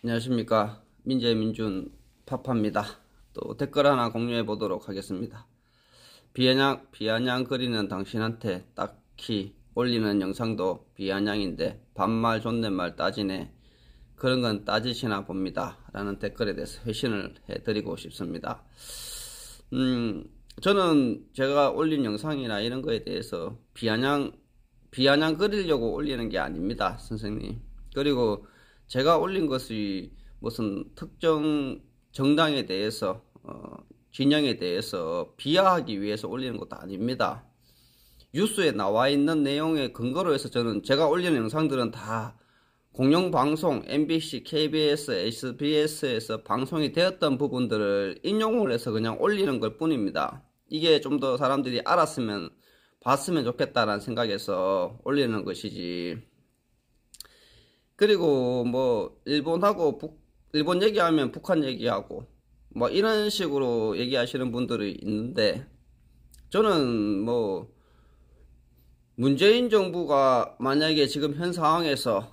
안녕하십니까. 민재민준 파파입니다. 또 댓글 하나 공유해 보도록 하겠습니다. 비아냥 거리는 당신한테 딱히 올리는 영상도 비아냥인데 반말 존댓말 따지네. 그런 건 따지시나 봅니다. 라는 댓글에 대해서 회신을 해드리고 싶습니다. 저는 제가 올린 영상이나 이런 거에 대해서 비아냥 거리려고 올리는 게 아닙니다, 선생님. 그리고 제가 올린 것이 무슨 특정 정당에 대해서 진영에 대해서 비하하기 위해서 올리는 것도 아닙니다. 뉴스에 나와 있는 내용에 근거로 해서 저는 제가 올리는 영상들은 다 공영방송, MBC, KBS, SBS에서 방송이 되었던 부분들을 인용을 해서 그냥 올리는 것 뿐입니다. 이게 좀 더 사람들이 알았으면 봤으면 좋겠다라는 생각에서 올리는 것이지. 그리고 뭐 일본 얘기하면 북한 얘기하고 뭐 이런 식으로 얘기하시는 분들이 있는데, 저는 뭐 문재인 정부가 만약에 지금 현 상황에서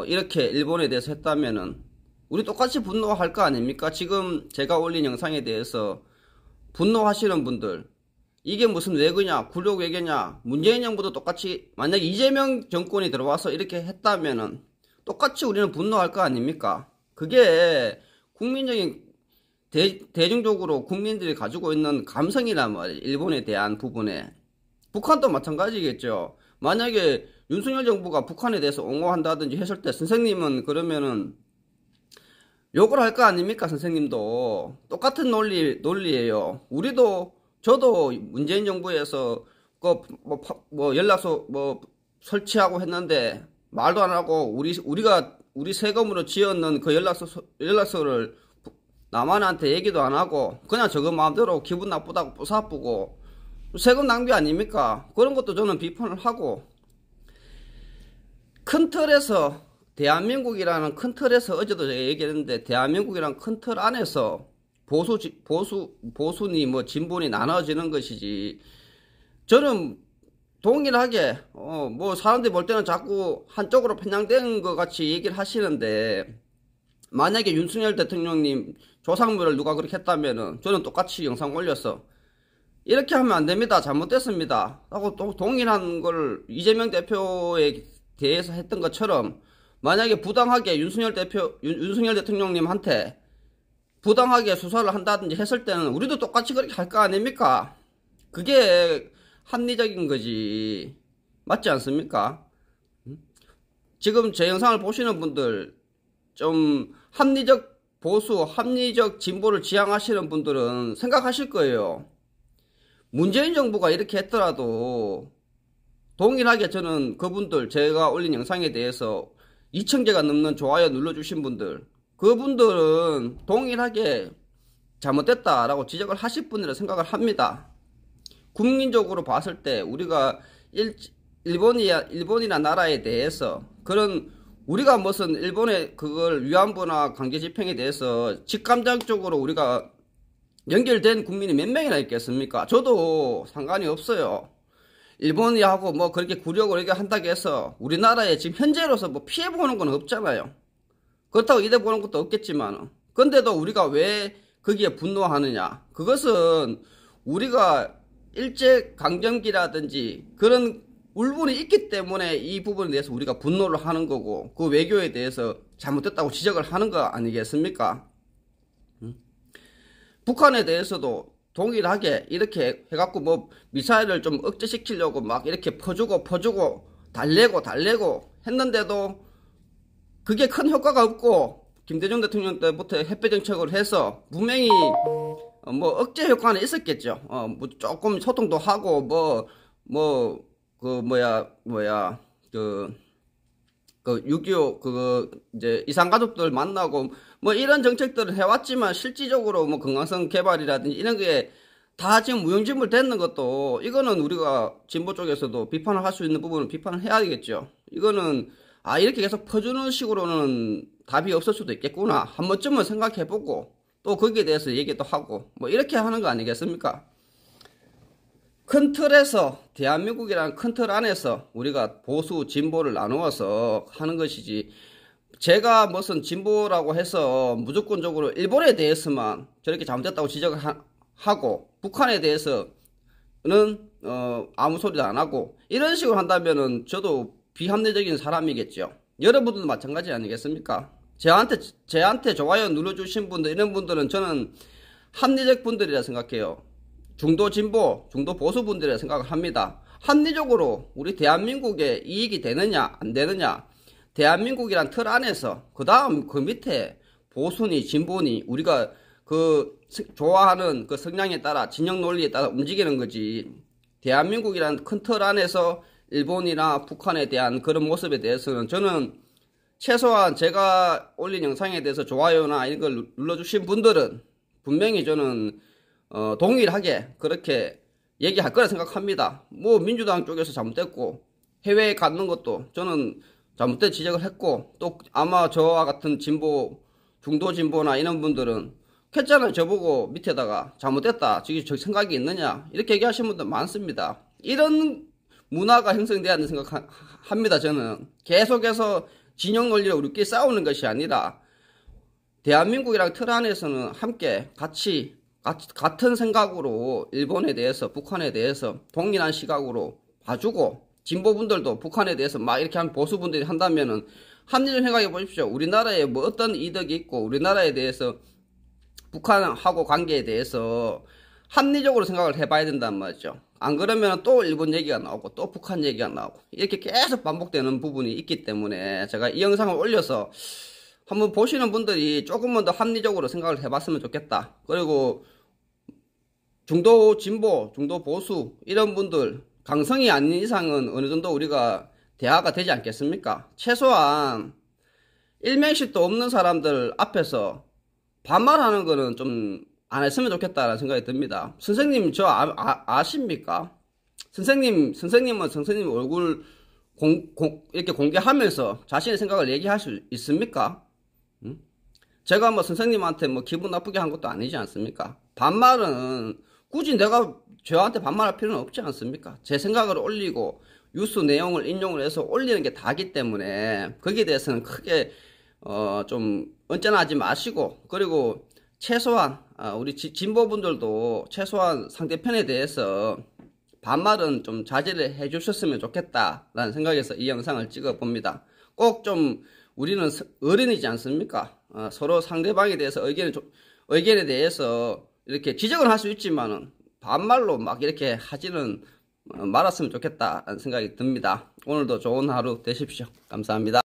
이렇게 일본에 대해서 했다면은 우리 똑같이 분노할 거 아닙니까? 지금 제가 올린 영상에 대해서 분노하시는 분들, 이게 무슨 외교냐, 굴욕 외교냐, 문재인 정부도 똑같이 만약에 이재명 정권이 들어와서 이렇게 했다면은 똑같이 우리는 분노할 거 아닙니까? 그게 국민적인 대중적으로 국민들이 가지고 있는 감성이란 말이에요. 일본에 대한 부분에. 북한도 마찬가지겠죠. 만약에 윤석열 정부가 북한에 대해서 옹호한다든지 했을 때 선생님은 그러면은 욕을 할 거 아닙니까? 선생님도 똑같은 논리예요. 저도 문재인 정부에서 연락소 설치하고 했는데 말도 안 하고 우리 세금으로 지었는 그 연락소를 남한한테 얘기도 안 하고 그냥 저거 마음대로 기분 나쁘다고 뿌사쁘고 세금 낭비 아닙니까? 그런 것도 저는 비판을 하고, 큰 틀에서 대한민국이라는 큰 틀에서 어제도 제가 얘기했는데 대한민국이라는 큰 틀 안에서 보수니 뭐 진보니 나눠지는 것이지, 저는 동일하게 뭐 사람들이 볼 때는 자꾸 한쪽으로 편향된 것 같이 얘기를 하시는데, 만약에 윤석열 대통령님 조상물을 누가 그렇게 했다면은 저는 똑같이 영상 올려서 이렇게 하면 안 됩니다, 잘못됐습니다 하고 동일한 걸 이재명 대표에 대해서 했던 것처럼, 만약에 부당하게 윤석열 대통령님한테 부당하게 수사를 한다든지 했을 때는 우리도 똑같이 그렇게 할 거 아닙니까? 그게 합리적인 거지. 맞지 않습니까? 지금 제 영상을 보시는 분들, 좀 합리적 보수, 합리적 진보를 지향하시는 분들은 생각하실 거예요. 문재인 정부가 이렇게 했더라도 동일하게 저는 그분들, 제가 올린 영상에 대해서 2,000개가 넘는 좋아요 눌러주신 분들, 그분들은 동일하게 잘못됐다라고 지적을 하실 분이라 생각을 합니다. 국민적으로 봤을 때 우리가 일본이나 나라에 대해서 그런, 우리가 무슨 일본의 그걸 위안부나 강제 집행에 대해서 직감정적으로 우리가 연결된 국민이 몇 명이나 있겠습니까? 저도 상관이 없어요. 일본이 하고 뭐 그렇게 굴욕을 이렇게 한다고 해서 우리나라에 지금 현재로서 뭐 피해보는 건 없잖아요. 그렇다고 이래 보는 것도 없겠지만, 근데도 우리가 왜 거기에 분노하느냐? 그것은 우리가 일제강점기라든지 그런 울분이 있기 때문에 이 부분에 대해서 우리가 분노를 하는 거고, 그 외교에 대해서 잘못됐다고 지적을 하는 거 아니겠습니까? 북한에 대해서도 동일하게 이렇게 해갖고 뭐 미사일을 좀 억제시키려고 막 이렇게 퍼주고 달래고 했는데도 그게 큰 효과가 없고, 김대중 대통령 때부터 핵배 정책을 해서 분명히 뭐 억제 효과는 있었겠죠. 뭐 조금 소통도 하고 그 6.25 이제 이산가족들 만나고 뭐 이런 정책들을 해왔지만, 실질적으로 뭐 건강성 개발이라든지 이런 게 다 지금 무용지물 됐는 것도, 이거는 우리가 진보 쪽에서도 비판을 할 수 있는 부분은 비판을 해야 되겠죠. 이거는 이렇게 계속 퍼주는 식으로는 답이 없을 수도 있겠구나, 한 번쯤은 생각해보고 또 거기에 대해서 얘기도 하고 뭐 이렇게 하는 거 아니겠습니까? 큰 틀에서, 대한민국이라는 큰 틀 안에서 우리가 보수 진보를 나누어서 하는 것이지, 제가 무슨 진보라고 해서 무조건적으로 일본에 대해서만 저렇게 잘못됐다고 지적을 하고 북한에 대해서는 아무 소리도 안 하고 이런 식으로 한다면은 저도 비합리적인 사람이겠죠. 여러분들도 마찬가지 아니겠습니까? 제한테 좋아요 눌러주신 분들, 이런 분들은 저는 합리적 분들이라 생각해요. 중도 진보, 중도 보수 분들이라 생각을 합니다. 합리적으로 우리 대한민국에 이익이 되느냐 안 되느냐, 대한민국이란 틀 안에서 그 다음 그 밑에 보수니 진보니 우리가 그 좋아하는 그 성향에 따라, 진영 논리에 따라 움직이는 거지, 대한민국이란 큰 틀 안에서 일본이나 북한에 대한 그런 모습에 대해서는 저는 최소한 제가 올린 영상에 대해서 좋아요나 이런 걸 눌러주신 분들은 분명히 저는 동일하게 그렇게 얘기할 거라 생각합니다. 뭐 민주당 쪽에서 잘못됐고 해외에 갖는 것도 저는 잘못된 지적을 했고, 또 아마 저와 같은 진보, 중도 진보나 이런 분들은 했잖아요. 저보고 밑에다가 잘못됐다, 저 생각이 있느냐 이렇게 얘기하시는 분들 많습니다. 이런 문화가 형성돼야 한다고 생각합니다. 저는 계속해서 진영 논리로 우리끼리 싸우는 것이 아니라 대한민국이랑 틀 안에서는 함께 같은 생각으로 일본에 대해서 북한에 대해서 동일한 시각으로 봐주고, 진보분들도 북한에 대해서 막 이렇게 한 보수분들이 한다면은 합리적으로 생각해 보십시오. 우리나라에 뭐 어떤 이득이 있고 우리나라에 대해서 북한하고 관계에 대해서 합리적으로 생각을 해봐야 된단 말이죠. 안 그러면 또 일본 얘기가 나오고 또 북한 얘기가 나오고 이렇게 계속 반복되는 부분이 있기 때문에 제가 이 영상을 올려서 한번 보시는 분들이 조금만 더 합리적으로 생각을 해봤으면 좋겠다. 그리고 중도 진보, 중도 보수 이런 분들 강성이 아닌 이상은 어느 정도 우리가 대화가 되지 않겠습니까? 최소한 일면식도 없는 사람들 앞에서 반말하는 거는 좀 안 했으면 좋겠다라는 생각이 듭니다. 선생님 저 아십니까? 선생님은 선생님 얼굴 이렇게 공개하면서 자신의 생각을 얘기할 수 있습니까? 응? 제가 뭐 선생님한테 뭐 기분 나쁘게 한 것도 아니지 않습니까? 반말은 굳이 내가 저한테 반말할 필요는 없지 않습니까? 제 생각을 올리고 뉴스 내용을 인용을 해서 올리는 게 다기 때문에 거기에 대해서는 크게 좀 언짢아하지 마시고, 그리고 최소한 우리 진보분들도 최소한 상대편에 대해서 반말은 좀 자제를 해 주셨으면 좋겠다라는 생각에서 이 영상을 찍어 봅니다. 꼭 좀 우리는 어른이지 않습니까? 서로 상대방에 대해서 의견에 대해서 이렇게 지적을 할 수 있지만은 반말로 막 이렇게 하지는 말았으면 좋겠다는 생각이 듭니다. 오늘도 좋은 하루 되십시오. 감사합니다.